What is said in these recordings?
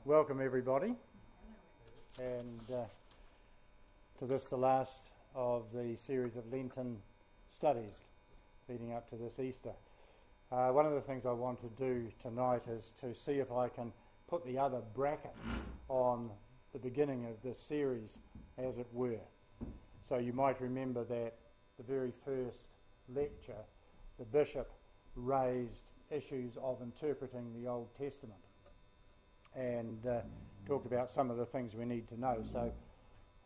Welcome everybody, and to this, the last of the series of Lenten studies leading up to this Easter. One of the things I want to do tonight is to see if I can put the other bracket on the beginning of this series, as it were. So you might remember that the very first lecture, the bishop raised issues of interpreting the Old Testament and talked about some of the things we need to know. So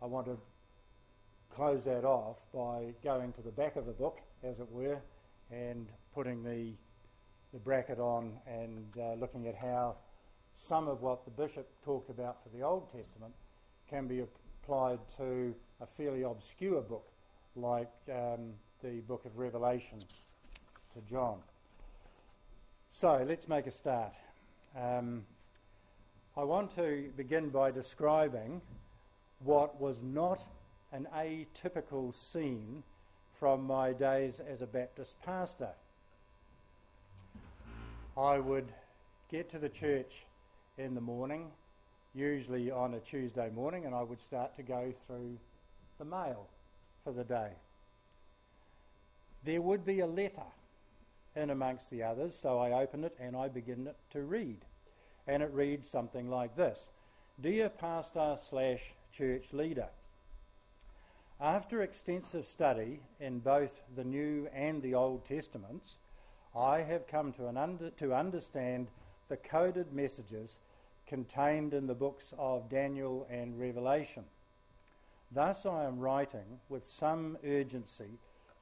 I want to close that off by going to the back of the book, as it were, and putting the bracket on and looking at how some of what the bishop talked about for the Old Testament can be applied to a fairly obscure book like the book of Revelation to John. So let's make a start. I want to begin by describing what was not an atypical scene from my days as a Baptist pastor. I would get to the church in the morning, usually on a Tuesday morning, and I would start to go through the mail for the day. There would be a letter in amongst the others, so I open it and I begin to read. And it reads something like this: Dear Pastor/Church Leader, after extensive study in both the New and the Old Testaments, I have come to understand the coded messages contained in the books of Daniel and Revelation. Thus I am writing with some urgency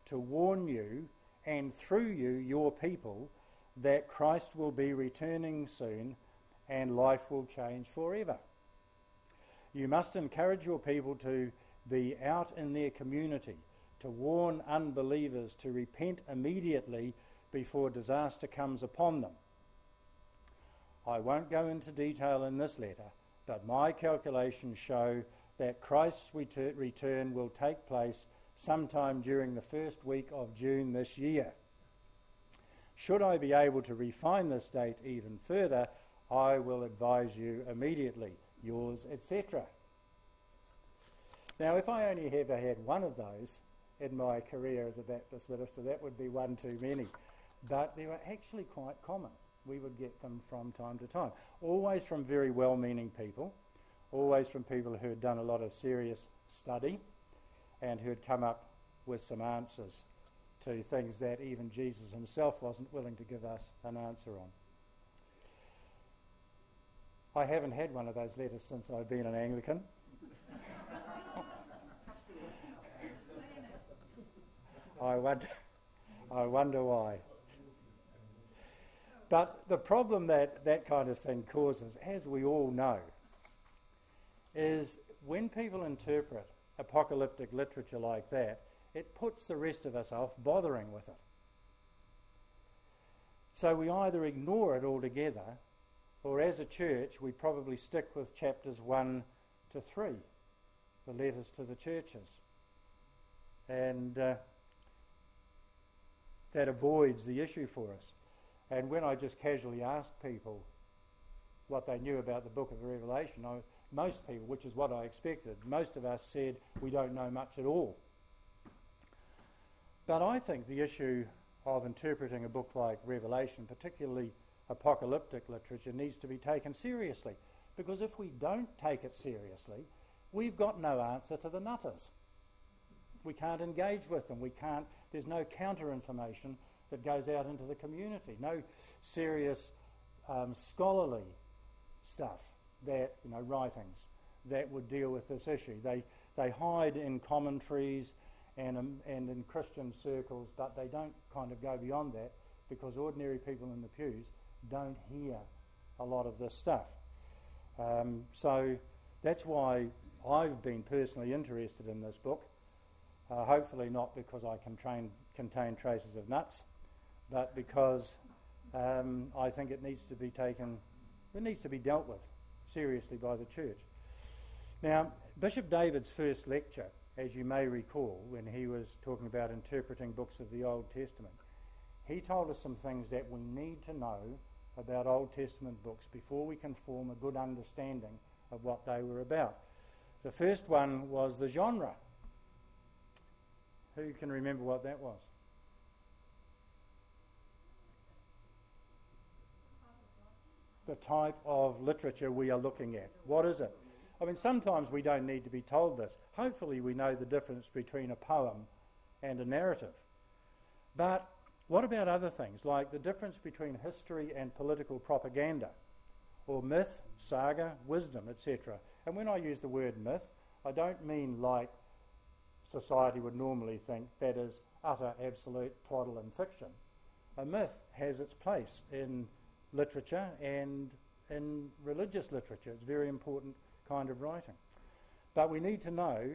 to warn you, and through you, your people, that Christ will be returning soon and life will change forever. You must encourage your people to be out in their community, to warn unbelievers to repent immediately before disaster comes upon them. I won't go into detail in this letter, but my calculations show that Christ's return will take place sometime during the first week of June this year. Should I be able to refine this date even further, I will advise you immediately. Yours, etc. Now, if I only ever had one of those in my career as a Baptist minister, that would be one too many. But they were actually quite common. We would get them from time to time. Always from very well-meaning people, always from people who had done a lot of serious study and who had come up with some answers to things that even Jesus himself wasn't willing to give us an answer on. I haven't had one of those letters since I've been an Anglican. I wonder why. But the problem that kind of thing causes, as we all know, is when people interpret apocalyptic literature like that, it puts the rest of us off bothering with it. So we either ignore it altogether, or as a church we probably stick with chapters 1 to 3, the letters to the churches. And that avoids the issue for us. And when I just casually asked people what they knew about the book of Revelation, most people, which is what I expected, most of us said we don't know much at all. But I think the issue of interpreting a book like Revelation, particularly apocalyptic literature, needs to be taken seriously, because if we don't take it seriously, we've got no answer to the nutters. We can't engage with them. There's no counter information that goes out into the community. No serious scholarly stuff writings that would deal with this issue. They hide in commentaries and in Christian circles, but they don't kind of go beyond that, because ordinary people in the pews don't hear a lot of this stuff. So that's why I've been personally interested in this book. Hopefully not because I contain traces of nuts, but because I think it needs to be dealt with seriously by the church. Now, Bishop David's first lecture, as you may recall, when he was talking about interpreting books of the Old Testament, he told us some things that we need to know about Old Testament books before we can form a good understanding of what they were about. The first one was the genre. Who can remember what that was? The type of literature we are looking at. What is it? I mean, sometimes we don't need to be told this. Hopefully we know the difference between a poem and a narrative. But what about other things, like the difference between history and political propaganda, or myth, saga, wisdom, etc.? And when I use the word myth, I don't mean like society would normally think, that is utter, absolute twaddle and fiction. A myth has its place in literature and in religious literature. It's a very important kind of writing. But we need to know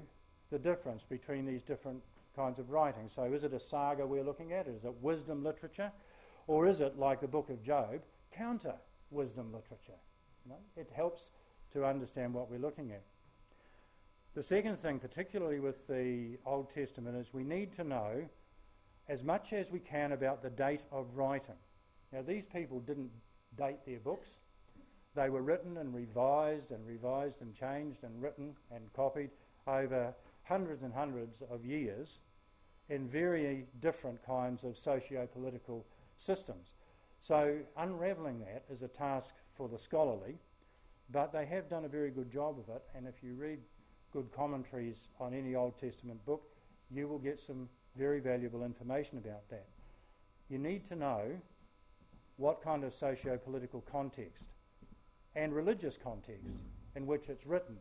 the difference between these different kinds of writing. So is it a saga we're looking at? Is it wisdom literature? Or is it, like the book of Job, counter-wisdom literature? You know, it helps to understand what we're looking at. The second thing, particularly with the Old Testament, is we need to know as much as we can about the date of writing. Now, these people didn't date their books. They were written and revised and changed and written and copied over hundreds and hundreds of years in very different kinds of socio-political systems. So unravelling that is a task for the scholarly, but they have done a very good job of it, and if you read good commentaries on any Old Testament book, you will get some very valuable information about that. You need to know what kind of socio-political context and religious context in which it's written.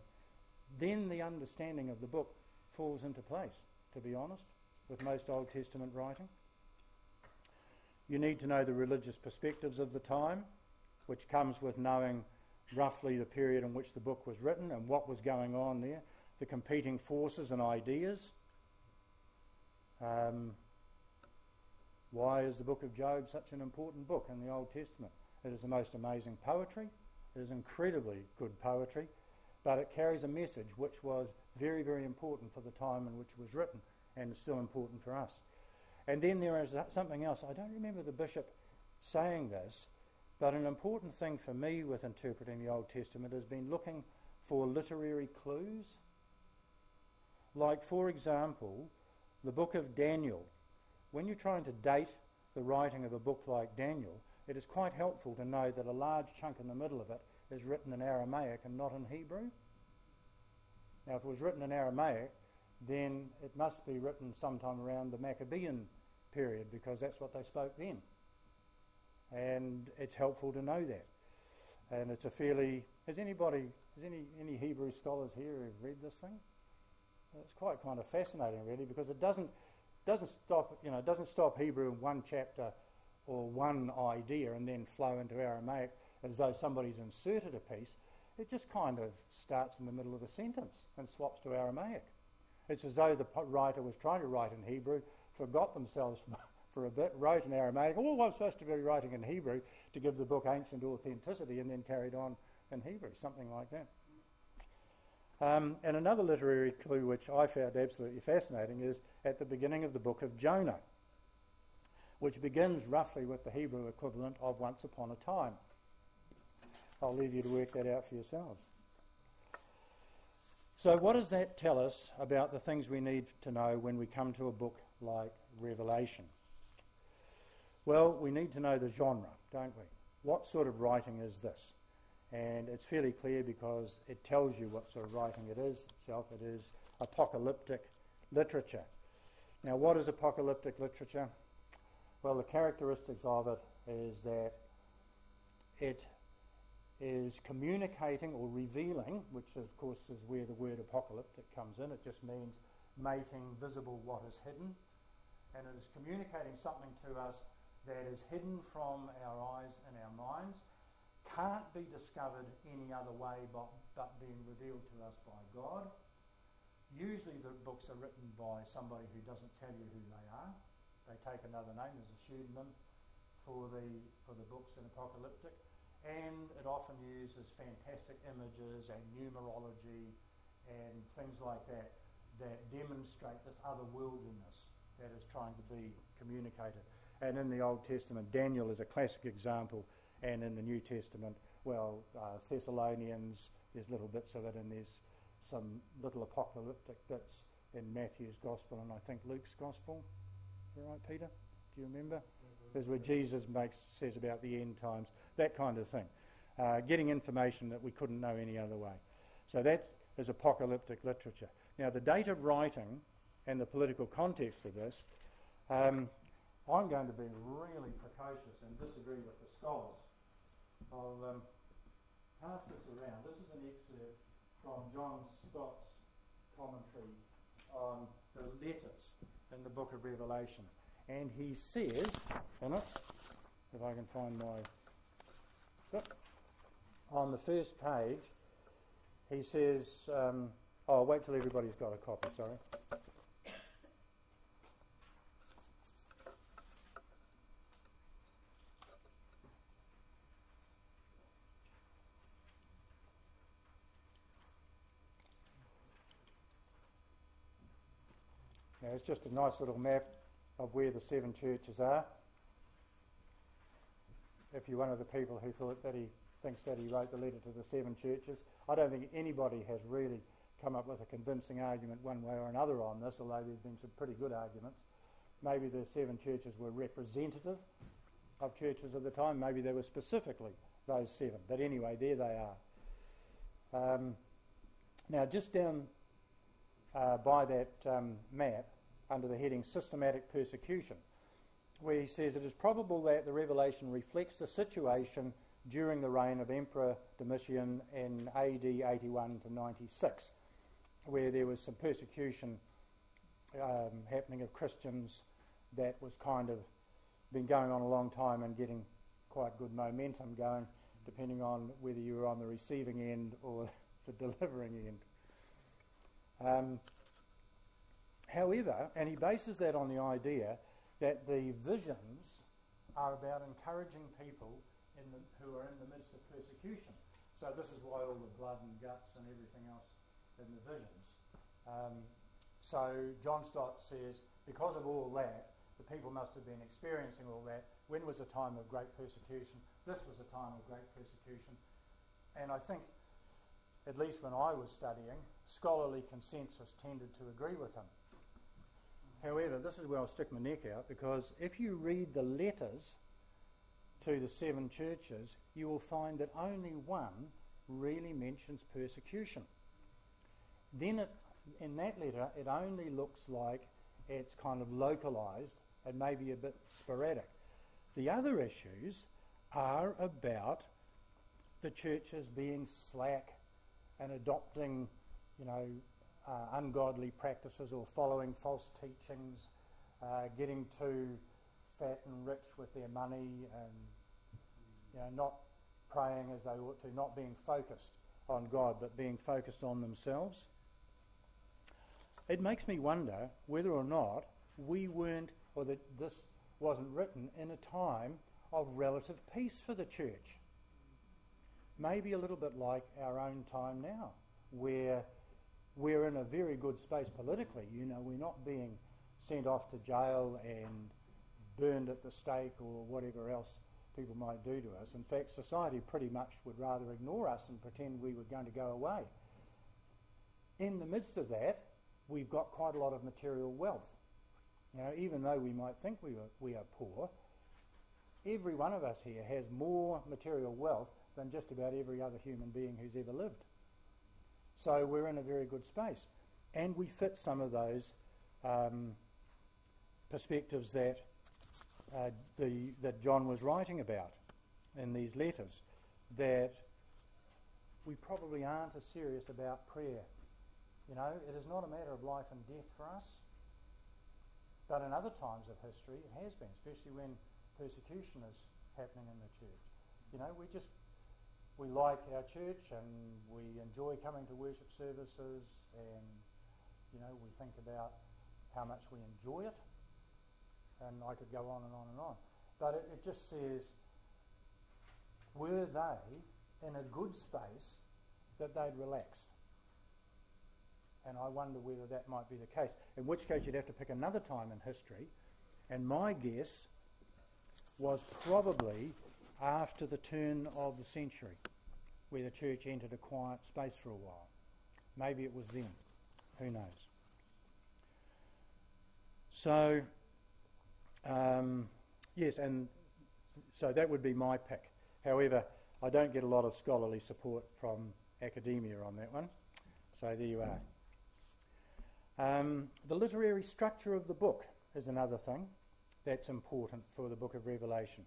Then the understanding of the book falls into place, to be honest, with most Old Testament writing. You need to know the religious perspectives of the time, which comes with knowing roughly the period in which the book was written and what was going on there, the competing forces and ideas. Why is the book of Job such an important book in the Old Testament? It is the most amazing poetry. It is incredibly good poetry, but it carries a message which was very, very important for the time in which it was written and is still important for us. And then there is something else. I don't remember the bishop saying this, but an important thing for me with interpreting the Old Testament has been looking for literary clues. Like, for example, the book of Daniel. When you're trying to date the writing of a book like Daniel, it is quite helpful to know that a large chunk in the middle of it is written in Aramaic and not in Hebrew. Now, if it was written in Aramaic, then it must be written sometime around the Maccabean period, because that's what they spoke then. And it's helpful to know that. And it's a fairly... Has any Hebrew scholars here who've read this thing? It's quite kind of fascinating, really, because it doesn't stop Hebrew in one chapter or one idea and then flow into Aramaic as though somebody's inserted a piece. It just kind of starts in the middle of a sentence and swaps to Aramaic. It's as though the writer was trying to write in Hebrew, forgot themselves for a bit, wrote in Aramaic. Oh, I'm supposed to be writing in Hebrew to give the book ancient authenticity, and then carried on in Hebrew, something like that. And another literary clue which I found absolutely fascinating is at the beginning of the book of Jonah, which begins roughly with the Hebrew equivalent of once upon a time. I'll leave you to work that out for yourselves. So what does that tell us about the things we need to know when we come to a book like Revelation? Well, we need to know the genre, don't we? What sort of writing is this? And it's fairly clear because it tells you what sort of writing it is itself. It is apocalyptic literature. Now, what is apocalyptic literature? Well, the characteristics of it is that it is communicating or revealing, which of course is where the word apocalyptic comes in. It just means making visible what is hidden. And it is communicating something to us that is hidden from our eyes and our minds, can't be discovered any other way but being revealed to us by God. Usually the books are written by somebody who doesn't tell you who they are. They take another name as a pseudonym for the books in apocalyptic, and it often uses fantastic images and numerology and things like that that demonstrate this otherworldliness that is trying to be communicated. And in the Old Testament, Daniel is a classic example, And in the New Testament, well, Thessalonians, there's little bits of it, and there's some little apocalyptic bits in Matthew's Gospel and I think Luke's Gospel. Is that right, Peter? Do you remember? There's where Jesus says about the end times, that kind of thing. Getting information that we couldn't know any other way. So that is apocalyptic literature. Now, the date of writing and the political context of this, I'm going to be really precocious and disagree with the scholars. I'll pass this around. This is an excerpt from John Scott's commentary on the letters in the book of Revelation. And he says in it, if I can find on the first page, he says, I'll wait till everybody's got a copy, sorry. Now, it's just a nice little map of where the 7 churches are. If you're one of the people who thinks that he wrote the letter to the 7 churches, I don't think anybody has really come up with a convincing argument one way or another on this, although there's been some pretty good arguments. Maybe the 7 churches were representative of churches of the time. Maybe they were specifically those 7. But anyway, there they are. Now, just down by that map, under the heading Systematic Persecution, where he says it is probable that the revelation reflects the situation during the reign of Emperor Domitian in AD 81 to 96, where there was some persecution happening of Christians that was kind of been going on a long time and getting quite good momentum going, depending on whether you were on the receiving end or the delivering end. However, and he bases that on the idea that the visions are about encouraging people who are in the midst of persecution. So this is why all the blood and guts and everything else in the visions. So John Stott says, because of all that, the people must have been experiencing all that. When was a time of great persecution? This was a time of great persecution. And I think, at least when I was studying, scholarly consensus tended to agree with him. However, this is where I'll stick my neck out, because if you read the letters to the 7 churches, you will find that only one really mentions persecution. Then in that letter, it only looks like it's kind of localised and maybe a bit sporadic. The other issues are about the churches being slack and adopting, ungodly practices or following false teachings, getting too fat and rich with their money, and not praying as they ought to, not being focused on God but being focused on themselves. It makes me wonder whether or not we weren't, or that this wasn't written in a time of relative peace for the church. Maybe a little bit like our own time now, where we're in a very good space politically. We're not being sent off to jail and burned at the stake or whatever else people might do to us. In fact, society pretty much would rather ignore us and pretend we were going to go away. In the midst of that, we've got quite a lot of material wealth. Even though we might think we are poor, every one of us here has more material wealth than just about every other human being who's ever lived. So we're in a very good space. And we fit some of those perspectives that John was writing about in these letters, that we probably aren't as serious about prayer. It is not a matter of life and death for us. But in other times of history, it has been, especially when persecution is happening in the church. We like our church and we enjoy coming to worship services, and we think about how much we enjoy it, and I could go on and on and on. But it just says, were they in a good space that they'd relaxed? And I wonder whether that might be the case, in which case you'd have to pick another time in history, and my guess was probably after the turn of the century, where the church entered a quiet space for a while. Maybe it was then. Who knows? So, yes, and so that would be my pick. However, I don't get a lot of scholarly support from academia on that one. So there you are. The literary structure of the book is another thing that's important for the book of Revelation.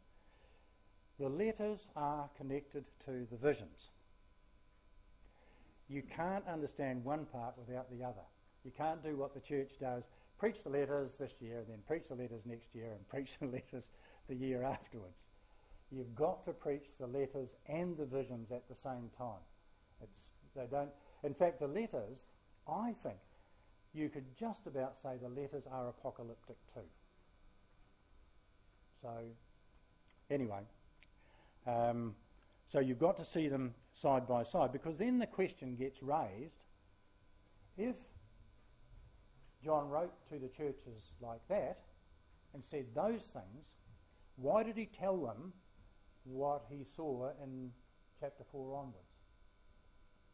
The letters are connected to the visions. You can't understand one part without the other. You can't do what the church does, preach the letters this year and then preach the letters next year and preach the letters the year afterwards. You've got to preach the letters and the visions at the same time. In fact, the letters, I think, you could just about say the letters are apocalyptic too. So, anyway, so you've got to see them side by side, because then the question gets raised, if John wrote to the churches like that and said those things, why did he tell them what he saw in chapter 4 onwards?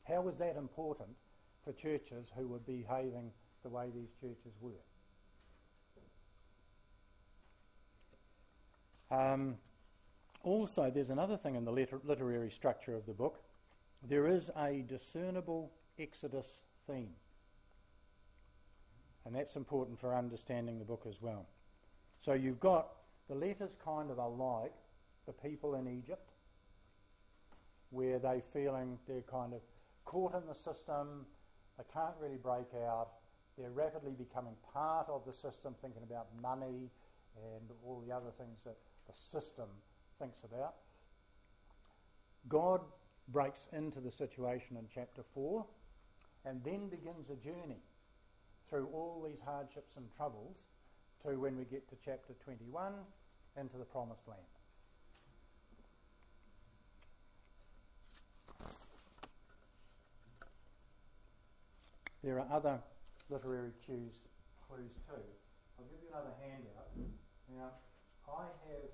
How was that important for churches who were behaving the way these churches were? Also, there's another thing in the literary structure of the book. There is a discernible Exodus theme. And that's important for understanding the book as well. So you've got the letters kind of are like the people in Egypt, where they're feeling they're kind of caught in the system, they can't really break out, they're rapidly becoming part of the system, thinking about money and all the other things that the system thinks about. God breaks into the situation in chapter 4 and then begins a journey through all these hardships and troubles to when we get to chapter 21 into the promised land. There are other literary clues too. I'll give you another handout. Now, I have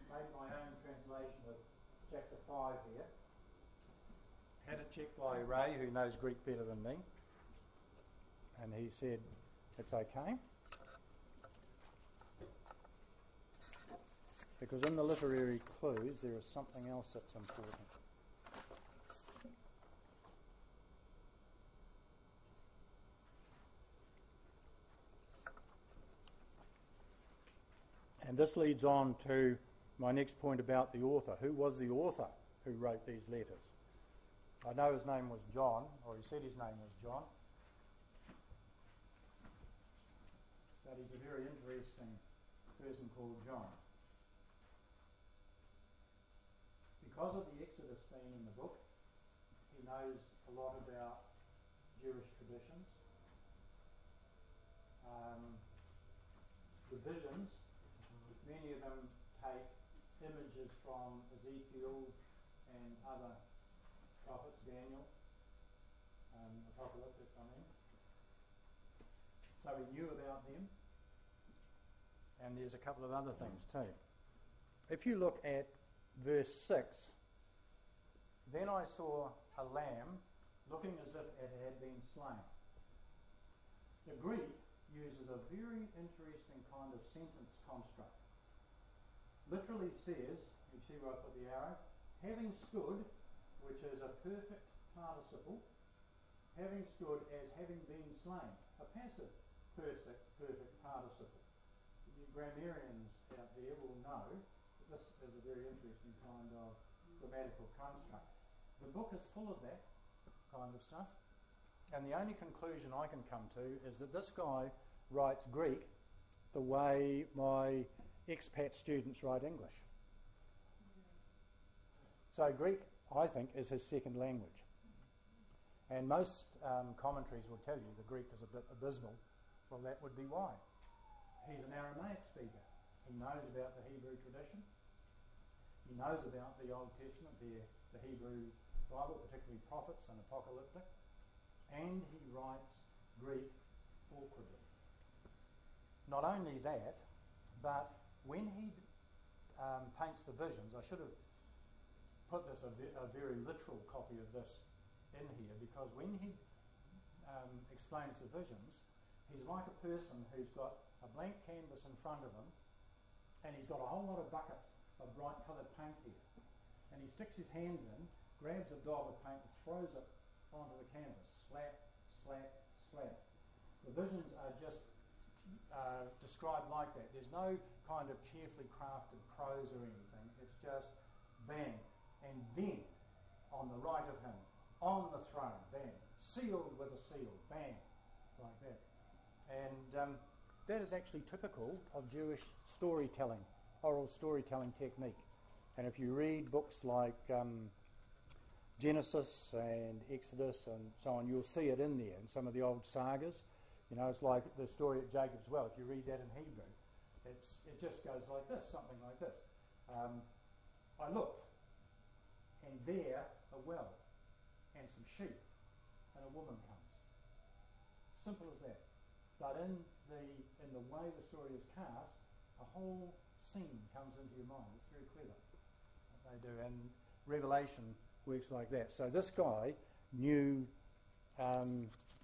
made my own translation of chapter 5 here. Had it checked by Ray, who knows Greek better than me, and he said it's okay. Because in the literary clues there is something else that's important. And this leads on to my next point about the author. Who was the author who wrote these letters? I know his name was John, or he said his name was John. But he's a very interesting person called John. Because of the Exodus theme in the book, he knows a lot about Jewish traditions. The visions, many of them take images from Ezekiel and other prophets, Daniel, apocalyptic, I mean. So he knew about them. And there's a couple of other things too. If you look at verse 6, then I saw a lamb looking as if it had been slain. The Greek uses a very interesting kind of sentence construct. Literally says, you see where I put the arrow, having stood, which is a perfect participle, having stood as having been slain, a passive perfect participle. You grammarians out there will know that this is a very interesting kind of grammatical construct. The book is full of that kind of stuff. And the only conclusion I can come to is that this guy writes Greek the way my expat students write English. So Greek, I think, is his second language. And most commentaries will tell you the Greek is a bit abysmal. Well, that would be why. He's an Aramaic speaker. He knows about the Hebrew tradition. He knows about the Old Testament, the Hebrew Bible, particularly prophets and apocalyptic. And he writes Greek awkwardly. Not only that, but when he paints the visions. I should have put this a very literal copy of this in here, because when he explains the visions, he's like a person who's got a blank canvas in front of him, and he's got a whole lot of buckets of bright coloured paint here, and he sticks his hand in, grabs a daub of paint and throws it onto the canvas, slap, slap, slap. The visions are just described like that. There's no kind of carefully crafted prose or anything. It's just bang, and then on the right of him, on the throne, bang, sealed with a seal, bang, like that. And that is actually typical of Jewish storytelling, oral storytelling technique. And if you read books like Genesis and Exodus and so on, you'll see it in there in some of the old sagas. You know, it's like the story of Jacob's well. If you read that in Hebrew, it just goes like this, something like this. I looked, and there a well, and some sheep, and a woman comes. Simple as that. But in the way the story is cast, a whole scene comes into your mind. It's very clever what they do, and Revelation works like that. So this guy knew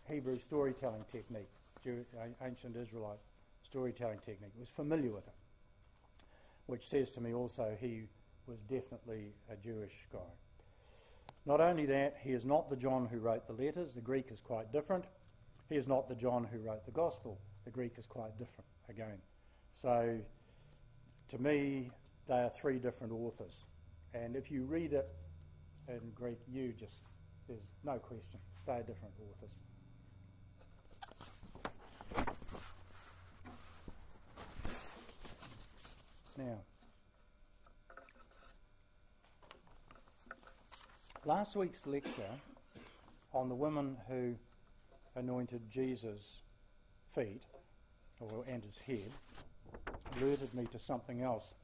Hebrew storytelling technique, ancient Israelite storytelling technique, was familiar with it, which says to me also he was definitely a Jewish guy. Not only that, he is not the John who wrote the letters. The Greek is quite different. He is not the John who wrote the Gospel. The Greek is quite different again. So to me, they are three different authors. And if you read it in Greek, there's no question, they are different authors. Now, last week's lecture on the woman who anointed Jesus' feet and his head alerted me to something else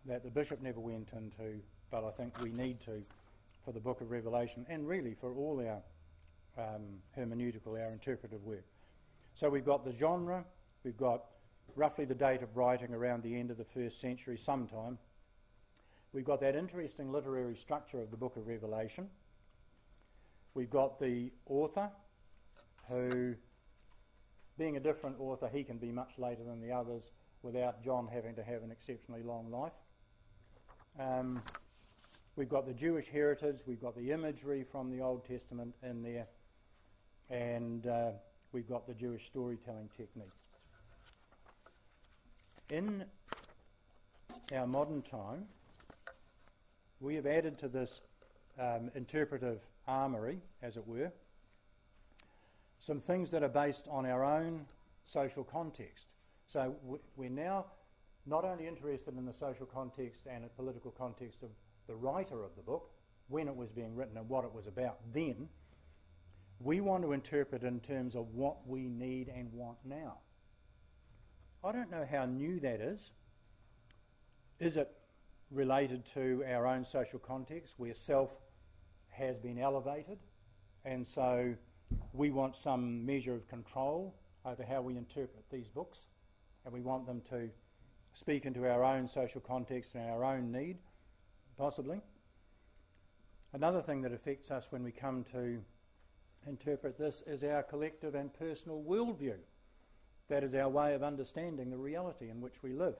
that the bishop never went into, but I think we need to for the book of Revelation, and really for all our hermeneutical, our interpretive work. So we've got the genre, we've got roughly the date of writing around the end of the 1st century sometime. We've got that interesting literary structure of the book of Revelation. We've got the author, who, being a different author, he can be much later than the others without John having to have an exceptionally long life. We've got the Jewish heritage, we've got the imagery from the Old Testament in there, and we've got the Jewish storytelling technique. In our modern time, we have added to this interpretive armoury, as it were, some things that are based on our own social context. So we're now not only interested in the social context and the political context of the writer of the book, when it was being written and what it was about then, we want to interpret in terms of what we need and want now. I don't know how new that is. Is it related to our own social context where self has been elevated, and so we want some measure of control over how we interpret these books, and we want them to speak into our own social context and our own need, possibly. Another thing that affects us when we come to interpret this is our collective and personal worldview. That is our way of understanding the reality in which we live.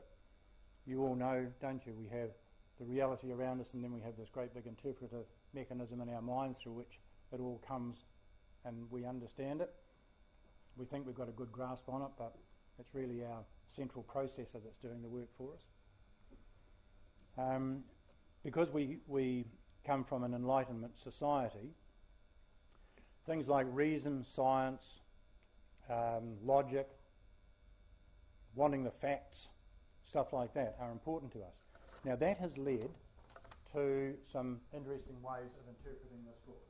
You all know, don't you, we have the reality around us, and then we have this great big interpretive mechanism in our minds through which it all comes and we understand it. We think we've got a good grasp on it, but it's really our central processor that's doing the work for us. Because we come from an Enlightenment society, things like reason, science, logic, wanting the facts, stuff like that are important to us. Now that has led to some interesting ways of interpreting this book.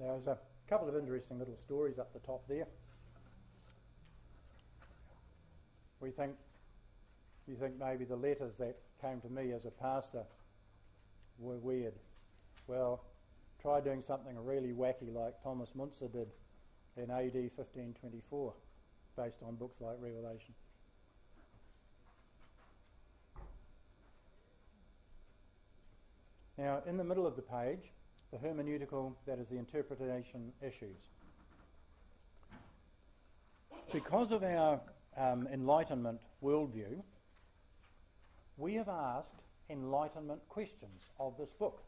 Now, there's a couple of interesting little stories up the top there. You think maybe the letters that came to me as a pastor were weird. Well, try doing something really wacky like Thomas Müntzer did in AD 1524, based on books like Revelation. Now, in the middle of the page, the hermeneutical, that is the interpretation issues. Because of our Enlightenment worldview, we have asked Enlightenment questions of this book.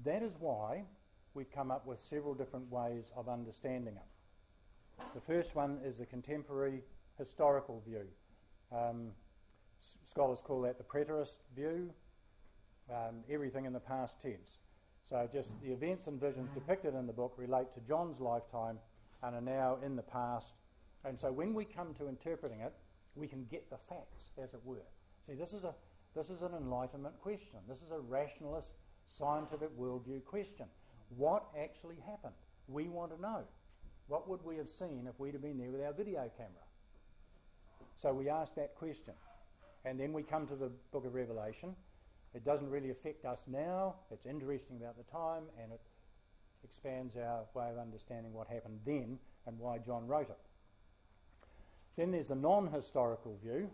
That is why we've come up with several different ways of understanding it. The first one is the contemporary historical view. Scholars call that the preterist view, everything in the past tense. So just the events and visions depicted in the book relate to John's lifetime and are now in the past. And so when we come to interpreting it, we can get the facts, as it were. See, this is an Enlightenment question. This is a rationalist, scientific worldview question. What actually happened? We want to know. What would we have seen if we'd have been there with our video camera? So we ask that question. And then we come to the book of Revelation. It doesn't really affect us now. It's interesting about the time, and it expands our way of understanding what happened then and why John wrote it. Then there's the non-historical view,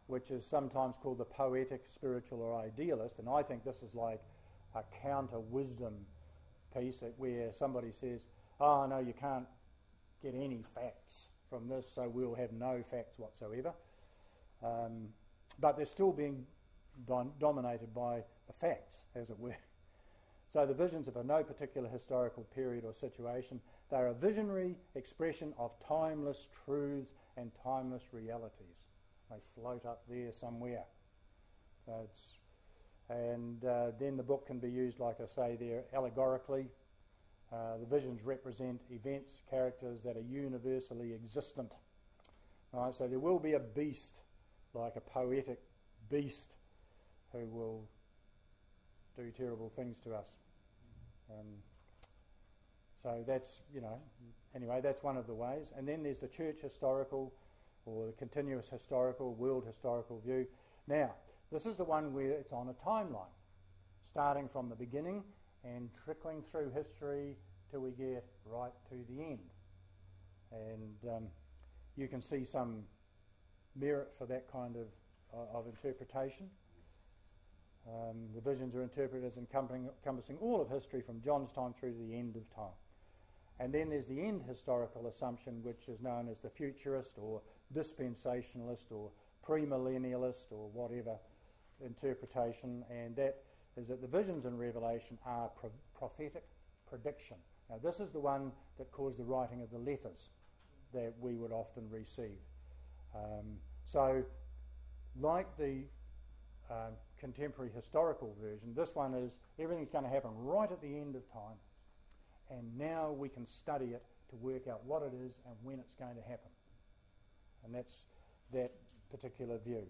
which is sometimes called the poetic, spiritual, or idealist, and I think this is like a counter-wisdom piece where somebody says, oh, no, you can't get any facts from this, so we'll have no facts whatsoever. But they're still being dominated by the facts, as it were. So the visions are for no particular historical period or situation. They're a visionary expression of timeless truths and timeless realities. They float up there somewhere. So then the book can be used, like I say there, allegorically. The visions represent events, characters that are universally existent. Right, so there will be a beast, like a poetic beast, who will do terrible things to us. So that's, anyway, that's one of the ways. And then there's the church historical, or the continuous historical, world historical view. Now, this is the one where it's on a timeline, starting from the beginning and trickling through history till we get right to the end. And you can see some merit for that kind of interpretation. The visions are interpreted as encompassing all of history from John's time through to the end of time. And then there's the end historical assumption, which is known as the futurist or dispensationalist or premillennialist or whatever interpretation, and that is that the visions in Revelation are prophetic prediction. Now, this is the one that caused the writing of the letters that we would often receive. So, like the contemporary historical version, this one is everything's going to happen right at the end of time, and now we can study it to work out what it is and when it's going to happen. And that's that particular view.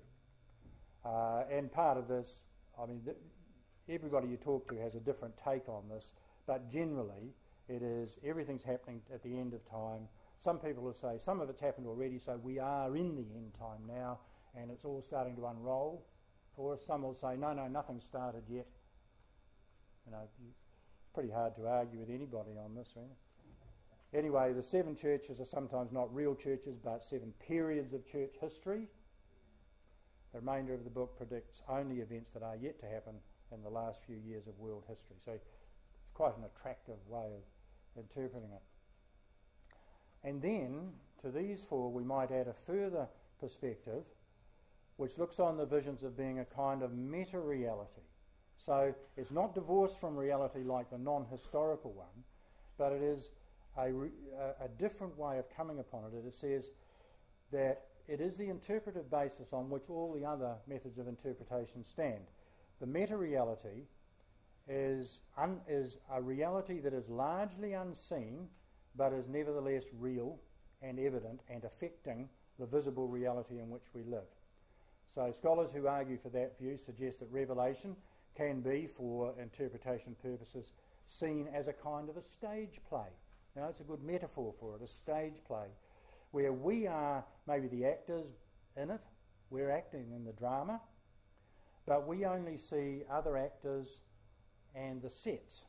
And part of this, everybody you talk to has a different take on this, but generally it is everything's happening at the end of time. Some people will say some of it's happened already, so we are in the end time now, and it's all starting to unroll for us. Some will say, no, nothing's started yet. It's pretty hard to argue with anybody on this, really. Anyway, the 7 churches are sometimes not real churches, but 7 periods of church history. The remainder of the book predicts only events that are yet to happen in the last few years of world history. So it's quite an attractive way of interpreting it. And then, to these 4, we might add a further perspective, which looks on the visions of being a kind of meta-reality. So it's not divorced from reality like the non-historical one, but it is a different way of coming upon it. It says that it is the interpretive basis on which all the other methods of interpretation stand. The meta-reality is a reality that is largely unseen, but is nevertheless real and evident and affecting the visible reality in which we live. So scholars who argue for that view suggest that Revelation can be, for interpretation purposes, seen as a kind of a stage play. You know, it's a good metaphor for it, a stage play, where we are maybe the actors in it, we're acting in the drama, but we only see other actors and the sets,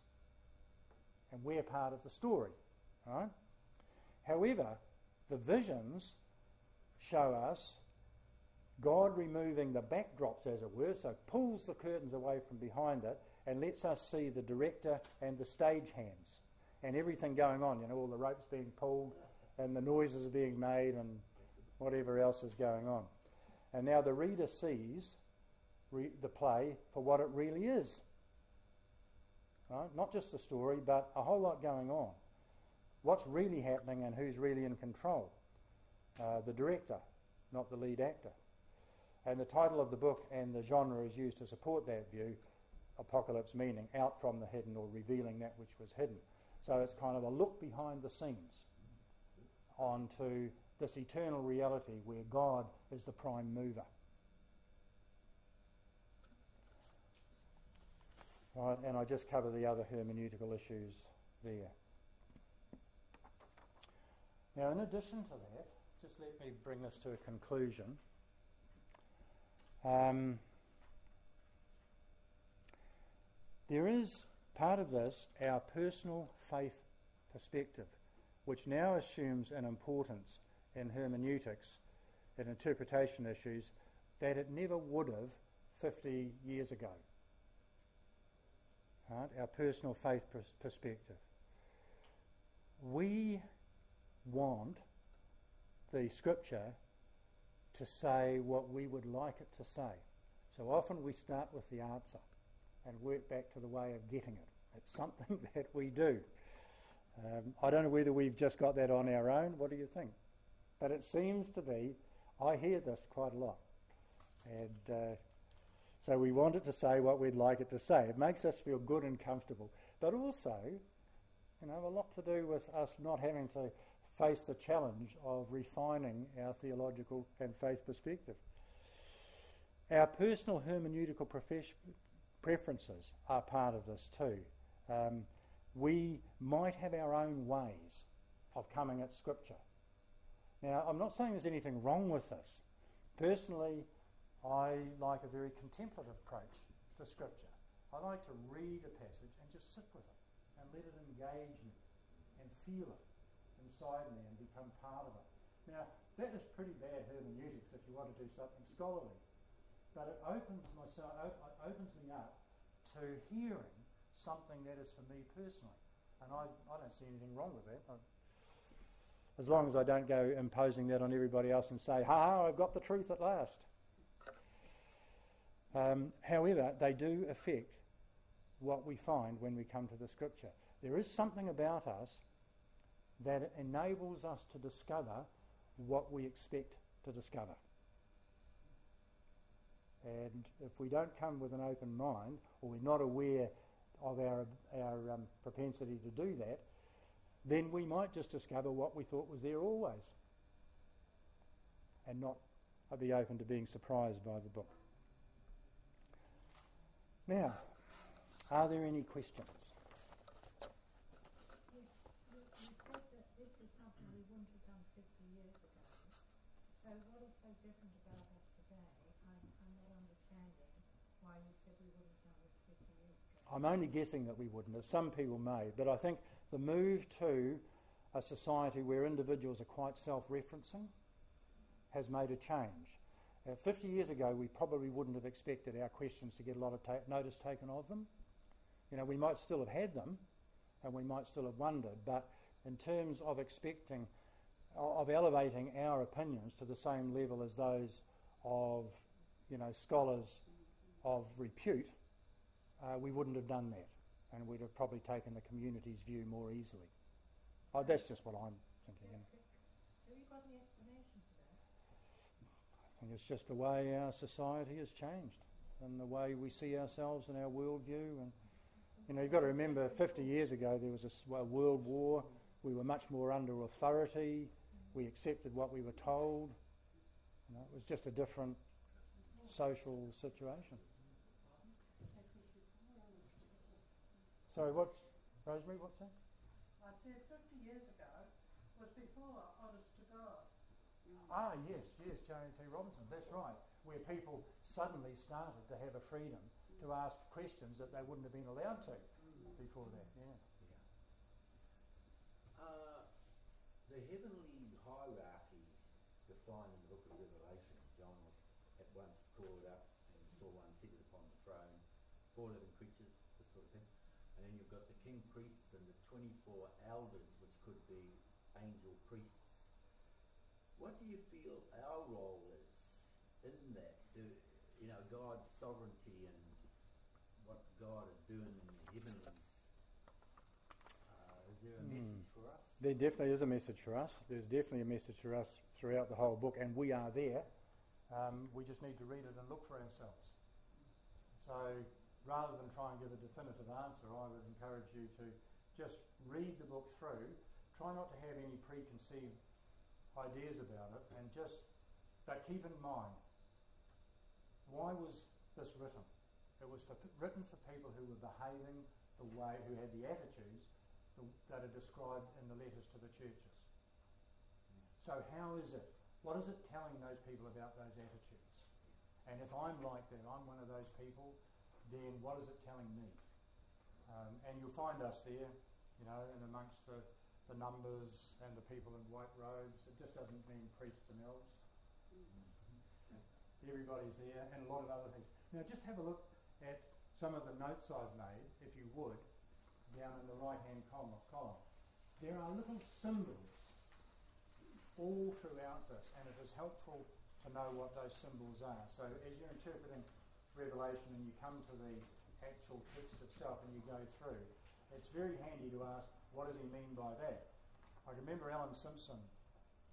and we're part of the story. Right? However, the visions show us God removing the backdrops, as it were, so pulls the curtains away from behind it and lets us see the director and the stagehands and everything going on, you know, all the ropes being pulled and the noises being made and whatever else is going on. And now the reader sees the play for what it really is. Right? Not just the story, but a whole lot going on. What's really happening and who's really in control. The director, not the lead actor. And the title of the book and the genre is used to support that view, apocalypse meaning out from the hidden or revealing that which was hidden. So it's kind of a look behind the scenes onto this eternal reality where God is the prime mover. Right, and I just cover the other hermeneutical issues there. Now, in addition to that, just let me bring this to a conclusion. There is part of this, our personal faith perspective, which now assumes an importance in hermeneutics and interpretation issues that it never would have 50 years ago. Right? Our personal faith perspective. We want the scripture to say what we would like it to say. So often we start with the answer and work back to the way of getting it. It's something that we do. I don't know whether we've just got that on our own. What do you think? But it seems to be, I hear this quite a lot. And so we want it to say what we'd like it to say. It makes us feel good and comfortable. But also, you know, a lot to do with us not having to face the challenge of refining our theological and faith perspective. Our personal hermeneutical preferences are part of this too. We might have our own ways of coming at Scripture. Now, I'm not saying there's anything wrong with this. Personally, I like a very contemplative approach to Scripture. I like to read a passage and just sit with it and let it engage me and feel it inside me and become part of it. Now, that is pretty bad hermeneutics if you want to do something scholarly. But it opens me up to hearing something that is for me personally. And I don't see anything wrong with that. As long as I don't go imposing that on everybody else and say, ha, I've got the truth at last. However, they do affect what we find when we come to the Scripture. There is something about us that enables us to discover what we expect to discover. And if we don't come with an open mind, or we're not aware of our propensity to do that, then we might just discover what we thought was there always and not be open to being surprised by the book. Now, are there any questions? Yes, you said that this is something we wouldn't have done 50 years ago. So what is so different about us today? I'm not understanding why you said we wouldn't have done this 50 years ago. I'm only guessing that we wouldn't have. Some people may, but I think the move to a society where individuals are quite self-referencing has made a change. 50 years ago, we probably wouldn't have expected our questions to get a lot of notice taken of them. You know, we might still have had them, and we might still have wondered, but in terms of expecting, of elevating our opinions to the same level as those of, you know, scholars of repute, we wouldn't have done that, and we'd have probably taken the community's view more easily. Oh, that's just what I'm thinking. Have you got any explanation for that? I think it's just the way our society has changed and the way we see ourselves and our worldview. And you know, you've got to remember, 50 years ago there was a world war. We were much more under authority. We accepted what we were told. You know, it was just a different social situation. Sorry, what's... Rosemary, what's that? I said 50 years ago was before Honest to God. Ah, yes, Johnny T. Robinson, that's right, where people suddenly started to have a freedom to ask questions that they wouldn't have been allowed to before that, yeah. The heavenly hierarchy defined in the book of Revelation, John was at once called up and saw one seated upon the throne, 4 living creatures, this sort of thing. And then you've got the king priests and the 24 elders, which could be angel priests. What do you feel our role is in that? God's sovereignty and what God is doing in the heavenlies. Is there a message for us? There definitely is a message for us. There's definitely a message for us throughout the whole book, and we are there. We just need to read it and look for ourselves. So rather than try and give a definitive answer, I would encourage you to just read the book through. Try not to have any preconceived ideas about it, but keep in mind, why was this written? It was written for people who were behaving the way, who had the attitudes that are described in the letters to the churches. So how is it? What is it telling those people about those attitudes? And if I'm like that, I'm one of those people, then what is it telling me? And you'll find us there, in amongst the numbers and the people in white robes. It just doesn't mean priests and elves. Everybody's there, and a lot of other things. Now just have a look at some of the notes I've made, if you would, down in the right-hand column. There are little symbols all throughout this, and it is helpful to know what those symbols are. So as you're interpreting Revelation and you come to the actual text itself and you go through, it's very handy to ask, what does he mean by that? I remember Alan Simpson,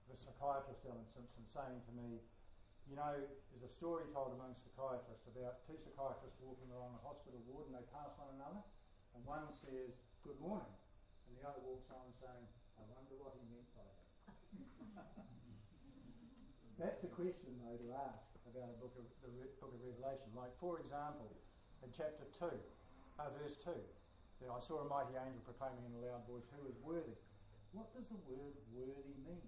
the psychiatrist Alan Simpson, saying to me, there's a story told amongst psychiatrists about 2 psychiatrists walking along a hospital ward and they pass one another, and one says, "Good morning," and the other walks on saying, "I wonder what he meant by that." That's the question, though, to ask about the book of Revelation. Like, for example, in chapter 2, verse 2, I saw a mighty angel proclaiming in a loud voice, "Who is worthy?" What does the word worthy mean?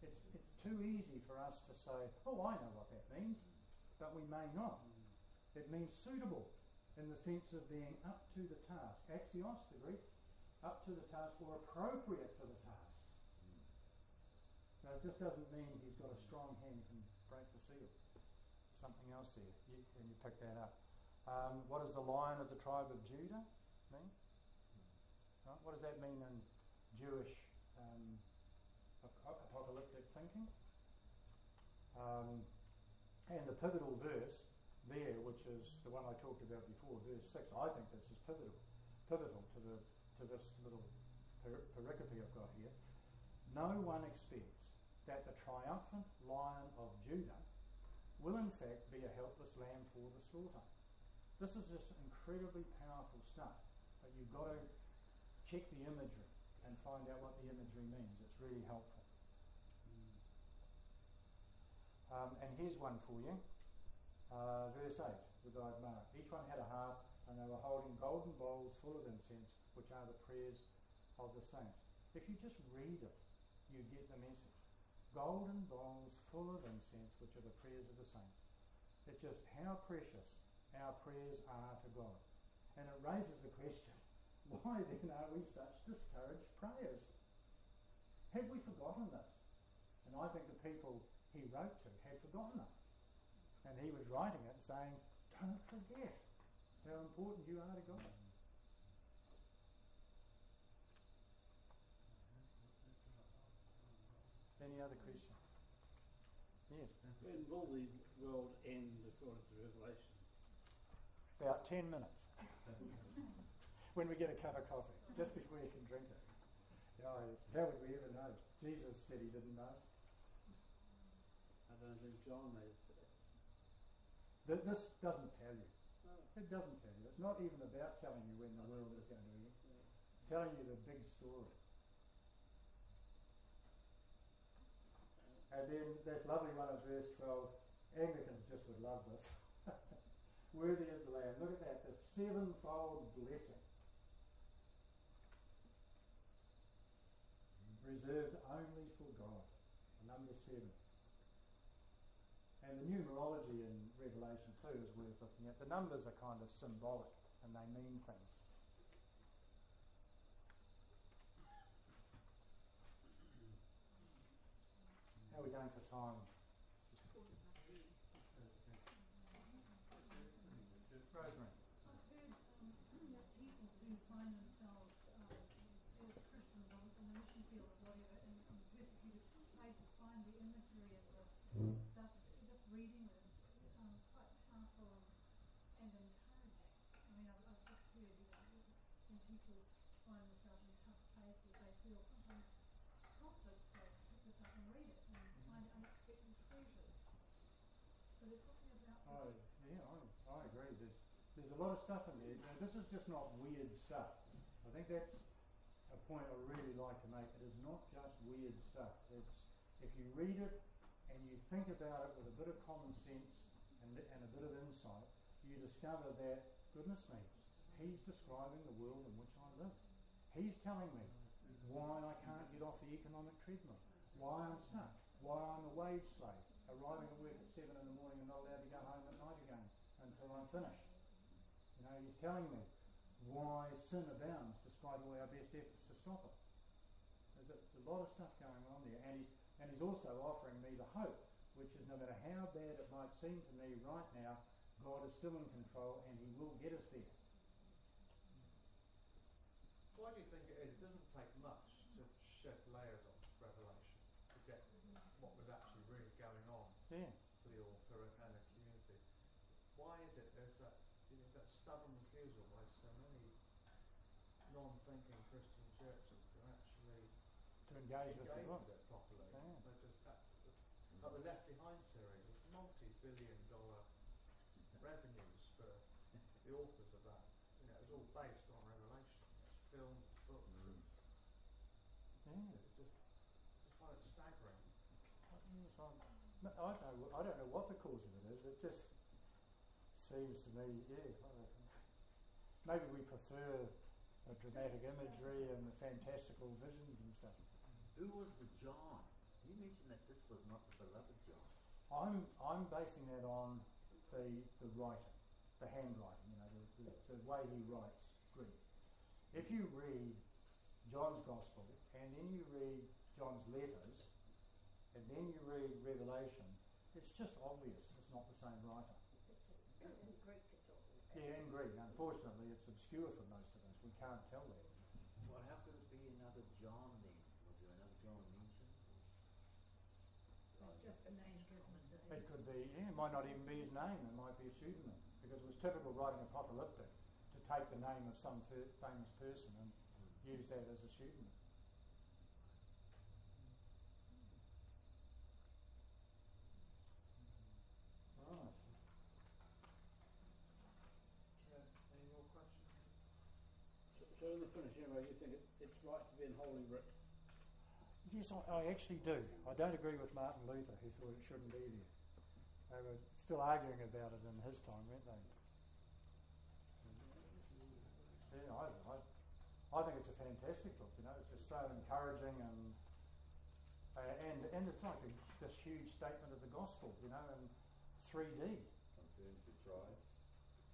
It's too easy for us to say, "Oh, I know what that means," but we may not. It means suitable in the sense of being up to the task. Axios, the Greek, up to the task or appropriate for the task. So it just doesn't mean he's got a strong hand and can break the seal. Something else there, and you pick that up. What does the Lion of the tribe of Judah mean? Right? What does that mean in Jewish apocalyptic thinking? And the pivotal verse there, which is the one I talked about before, verse 6, I think this is pivotal to this little pericope I've got here. No one expects that the triumphant Lion of Judah will in fact be a helpless lamb for the slaughter. This is just incredibly powerful stuff, but you've got to check the imagery and find out what the imagery means. It's really helpful. And here's one for you. Verse 8, the guy marked. Each one had a harp, and they were holding golden bowls full of incense, which are the prayers of the saints. If you just read it, you get the message. Golden bowls full of incense, which are the prayers of the saints. It's just how precious our prayers are to God. And it raises the question, why then are we such discouraged prayers? Have we forgotten this? And I think the people he wrote to had forgotten it. And he was writing it saying, don't forget how important you are to God. Any other questions? Yes. When will the world end according to Revelation? About 10 minutes. When we get a cup of coffee, just before you can drink it. Oh, how would we ever know? Jesus said he didn't know. I don't think John knows that. This doesn't tell you. It doesn't tell you. It's not even about telling you when the world is going to end. It's telling you the big story. And then this lovely one of verse 12, Anglicans just would love this. Worthy is the Lamb. Look at that, the sevenfold blessing. reserved only for God. Number 7. And the numerology in Revelation 2 is worth looking at. The numbers are kind of symbolic and they mean things. How are we going for time? Rosemary. I've heard that people do find themselves as Christians on the mission field or whatever in persecuted places find the imagery and the stuff. Just reading is quite powerful and encouraging. I mean, I've just heard, when people find themselves in tough places, they feel sometimes prompted to pick this up and read it and find unexpected treasures. So there's something about I agree. There's a lot of stuff in there. Now, this is just not weird stuff. I think that's a point I really like to make. It is not just weird stuff. It's if you read it and you think about it with a bit of common sense and a bit of insight, you discover that, goodness me, he's describing the world in which I live. He's telling me why I can't get off the economic treadmill, why I'm stuck, why I'm a wage slave, arriving at work at 7 in the morning and not allowed to go home at night again until I'm finished. He's telling me why sin abounds despite all our best efforts to stop it. There's a lot of stuff going on there, and he's also offering me the hope, which is no matter how bad it might seem to me right now, God is still in control and he will get us there. Why do you think it is? It doesn't take much to shed layers of Revelation to get what was actually really going on for the author and the community. Why is it there's that stubborn refusal by so many non-thinking Christian churches to actually engage with it properly? Yeah. They're just like the Left Behind series, with multi-billion-dollar revenues for the authors of that. It was all based on Revelation. It's filmed, books. It's just find it staggering. I don't know what the cause of it is. It just seems to me, maybe we prefer the dramatic imagery and the fantastical visions and stuff. Who was the John? You mentioned that this was not the beloved John. I'm basing that on the writing, the handwriting, the way he writes Greek. If you read John's Gospel and then you read John's letters and then you read Revelation, it's just obvious it's not the same writer. In Greek it's all. Yeah, in Greek. Unfortunately, it's obscure for most of us. We can't tell that. Well, how could it be another John then? Was there another John mentioned? it's just the name given to him. It could be, it might not even be his name. It might be a pseudonym. Because it was typical writing apocalyptic to take the name of some famous person and use that as a pseudonym. Right. Any more questions? So in the finish, anyway, you think it's right to be in Holy Writ? Yes, I actually do. I don't agree with Martin Luther, who thought it shouldn't be there. They were still arguing about it in his time, weren't they? Yeah, I think it's a fantastic book. It's just so encouraging and it's like this huge statement of the gospel, in 3D. Confirms the tribes.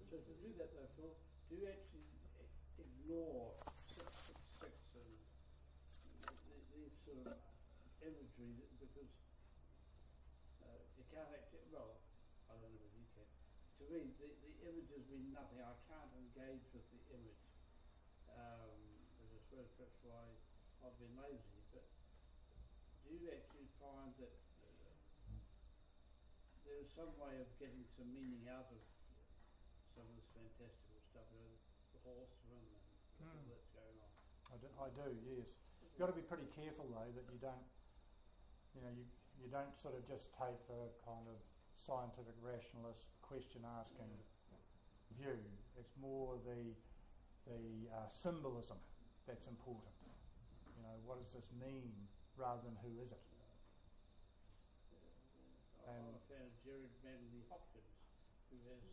So to do that though, Phil, do you actually ignore 666 and these sort of imagery because you can't actually, well, I don't know if you can. To me, the images mean nothing. I can't engage with the image. As I suppose perhaps why I've been lazy, but do you actually find that there is some way of getting some meaning out of some of this fantastical stuff, the horsemen and all that's going on? I do, yes. You've got to be pretty careful though that you don't, you don't sort of just take the kind of scientific rationalist question-asking view. It's more the symbolism that's important. What does this mean rather than who is it? I'm a fan of Jerry Manley Hopkins, who has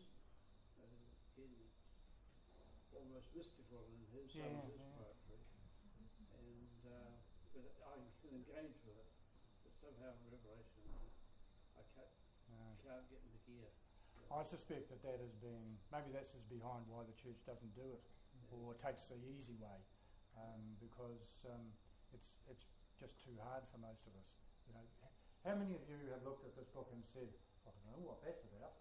almost mystical in some of his poetry. And but I can engage with it. But somehow Revelation, I can't get into gear. I suspect that is being, maybe that's just behind why the church doesn't do it, or takes the easy way, because it's just too hard for most of us. You know, how many of you have looked at this book and said, I don't know what that's about,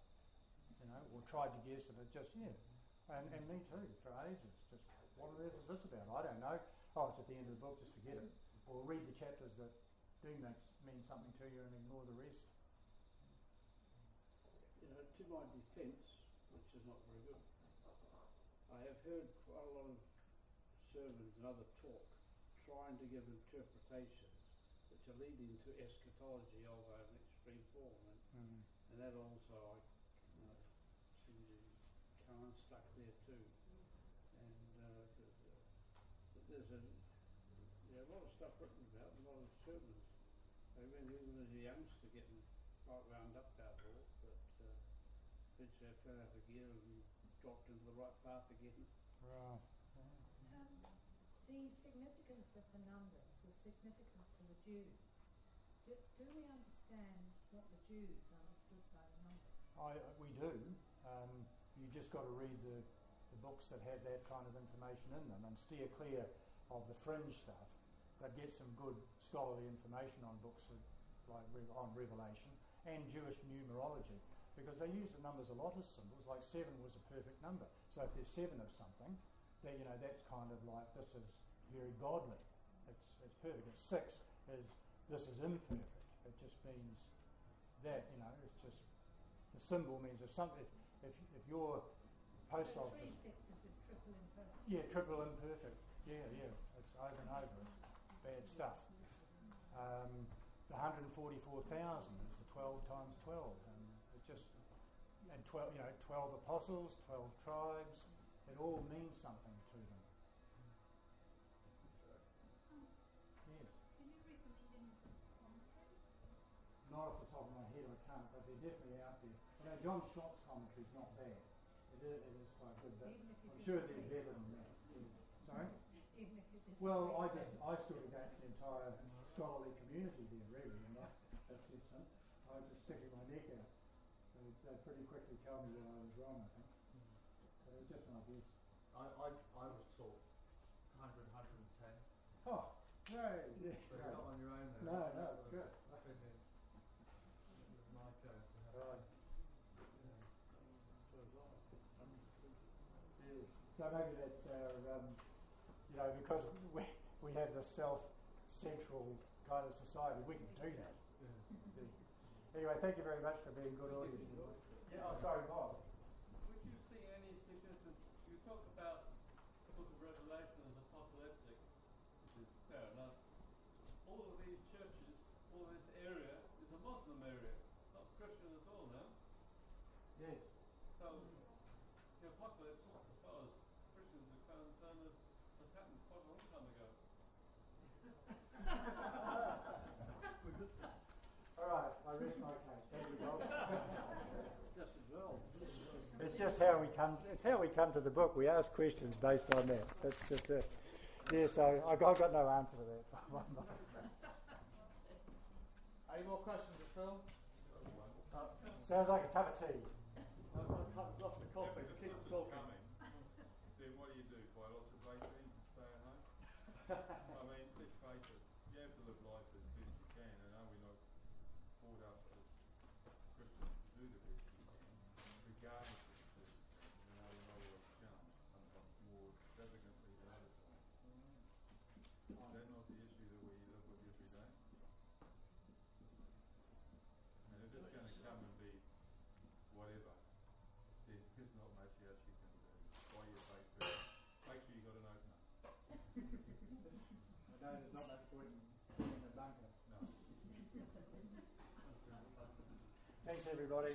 you know, or tried to guess, and it just, and me too, for ages, just, what on earth is this about? I don't know. Oh, it's at the end of the book, just forget it. Or read the chapters that do mean something to you and ignore the rest. You know, to my defence, which is not very good, I have heard quite a lot of sermons and other talk trying to give interpretations which are leading to eschatology of an extreme form, and that also I seem to come unstuck there too. And there's a lot of stuff written about, a lot of sermons. I remember even as a youngster getting quite wound up about it all, but eventually I fell out of gear and dropped into the right path again. Right. The significance of the numbers was significant to the Jews. Do we understand what the Jews understood by the numbers? We do. You just got to read the books that have that kind of information in them and steer clear of the fringe stuff, but get some good scholarly information on books like on Revelation and Jewish numerology, because they use the numbers a lot as symbols. Like 7 was a perfect number, so if there's 7 of something, then that's kind of like, this is very godly. It's perfect. If 6 is, this is imperfect. It just means that, it's just, the symbol means if your post So office... 3 sixes is triple imperfect. Yeah, triple imperfect. Yeah. It's over and over. It's bad stuff. The 144,000 is the 12 times 12, and it just, and 12 apostles, 12 tribes. It all means something to them. Yes. Can you recommend any commentaries? Not off the top of my head, I can't, but they're definitely out there. John Stott's commentary is not bad. It is quite good, but I'm sure they're better than that. Sorry? Even if you disagree. Well, I stood against the entire scholarly community there, really, in that assessment. I was just sticking my neck out. They pretty quickly told me that I was wrong, I think. But it was just my guess. I was taught 100, 110. Oh, great. Yes, So great. you're not on your own there. No, That was good. my turn to have Right. Yes. So maybe that's our, because we have this self-central kind of society, we can do that. Anyway, thank you very much for being good audience. Yeah, sorry, Bob. Would you see any significance? You talk about the book of Revelation as apocalyptic, which is fair enough. All of these churches, all this area is a Muslim area, not Christian at all now. Yes. So the apocalypse, as far as Christians are concerned, has happened quite a long time ago. All right, I rest my case. Thank you, Bob. Just as well. It's just how we come. It's how we come to the book. We ask questions based on that. That's just it. Yeah. So I've got no answer to that. Any more questions at all? Sounds like a cup of tea. I'll cut off the coffee. Keep talking. Then what do? Buy lots of baked beans and stay at home? I mean, let's face it, you have to live life as best you can, and are we not brought up as Christians to do the best we can, regardless of the circumstances, and are we not always challenged, sometimes more extravagantly than other times? Is that not the issue that we live with every day? And if it's going to come and be whatever, then there's not much else you can do. Buy your baked beans. Make sure you've got an opener. I know there's not much point in the bunker. No. Thanks, everybody.